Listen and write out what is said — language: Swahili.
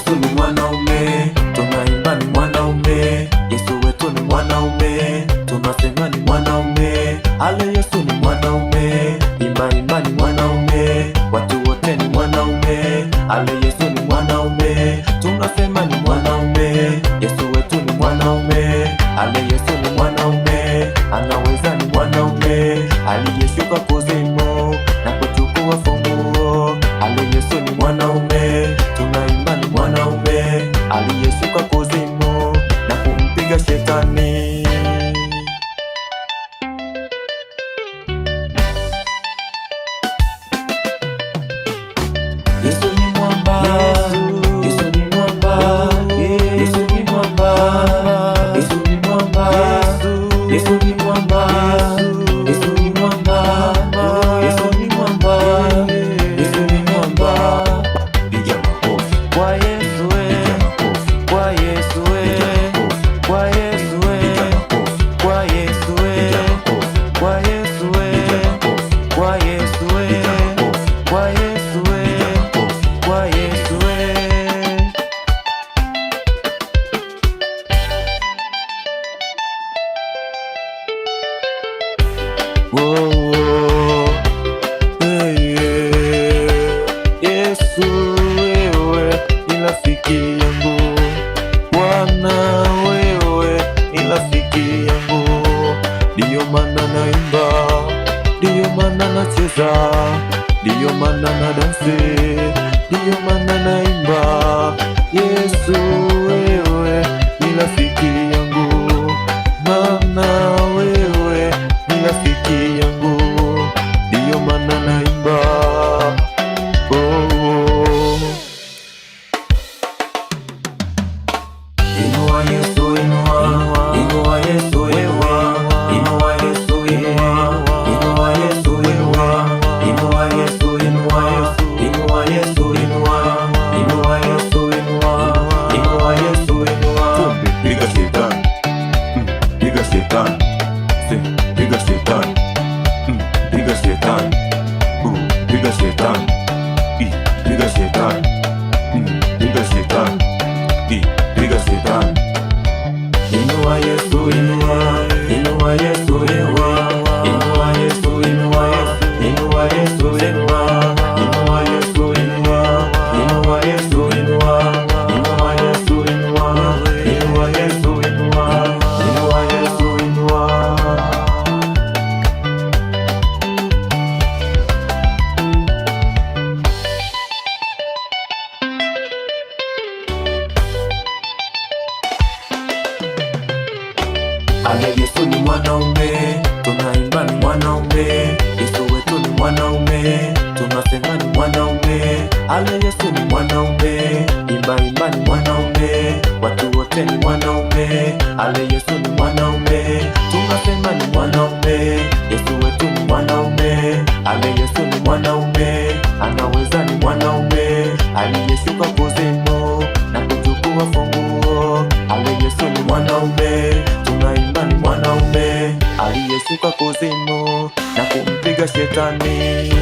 Yesu ni mwanaume, tunaimba ni mwanaume. Yesu wetu ni mwanaume, tunasema ni mwanaume. Ale Yesu ni mwanaume, imba imba ni mwanaume. Watu wote ni mwanaume. Ale Yesu ni mwanaume, tunasema ni mwanaume. Yesu wetu ni mwanaume. Ale Yesu ni mwanaume, anaweza ni mwanaume. Aliyeshuka kuzimu na kuchukua funguo. Ale Yesu ni mwanaume, tunaimba ni mwanaume. Aliyeshuka kuzimu na kumpiga shetani. Yesu ni mwamba, Yesu ni mwamba, Yesu ni mwamba, Yesu ni mwamba, Yesu ni mwamba, Yesu ni mwamba, Yesu ni mwamba, Yesu ni mwamba. Piga makofi kwa Yesu, kwa Yesu, kwa Yesu, kwa Yesu, kwa Yesu, kwa Yesu, kwa Yesu, kwa Yesu. Whoa, whoa. Hey, yeah. Yesu wewe ni rafiki yangu, Bwana wewe ni rafiki yangu. Ndiyo maana naimba, ndiyo maana nacheza, ndiyo maana na dansi, ndiyo maana naimba. Yesu wewe ni rafiki yangu, maana wewe ni rafiki yangu, ndiyo maana naimba. Oh, oh. Inua Yesu, inua, inua Yesu, inua, inua Yesu, inua, inua Yesu, inua, inua Yesu, inua, inua Yesu, inua, inua Yesu, inua, inua Yesu, inua. Piga shetani, piga shetani, piga shetani, piga shetani, piga shetani, piga shetani, piga shetani, piga shetani. Inua Yesu, inua, inua Yesu, inua, inua Yesu, inua, inua Yesu, inua, inua Yesu, inua, inua Yesu, inua, inua Yesu, inua, inua Yesu, inua, inua Yesu, inua. Ale Yesu ni mwanaume, tunaimba ni mwanaume. Yesu wetu ni mwanaume, tunasema ni mwanaume. Ale Yesu ni mwanaume, imba imba ni mwanaume. Watu wote ni mwanaume. Ale Yesu ni mwanaume, tunasema ni mwanaume. Yesu wetu ni mwanaume. Ale Yesu ni mwanaume, anaweza ni mwanaume. Aliyeshuka kuzimu na kuchukua funguo. Ale Yesu ni mwanaume, tunaimba ni mwanaume. Aliyeshuka kuzimu na kumpiga shetani.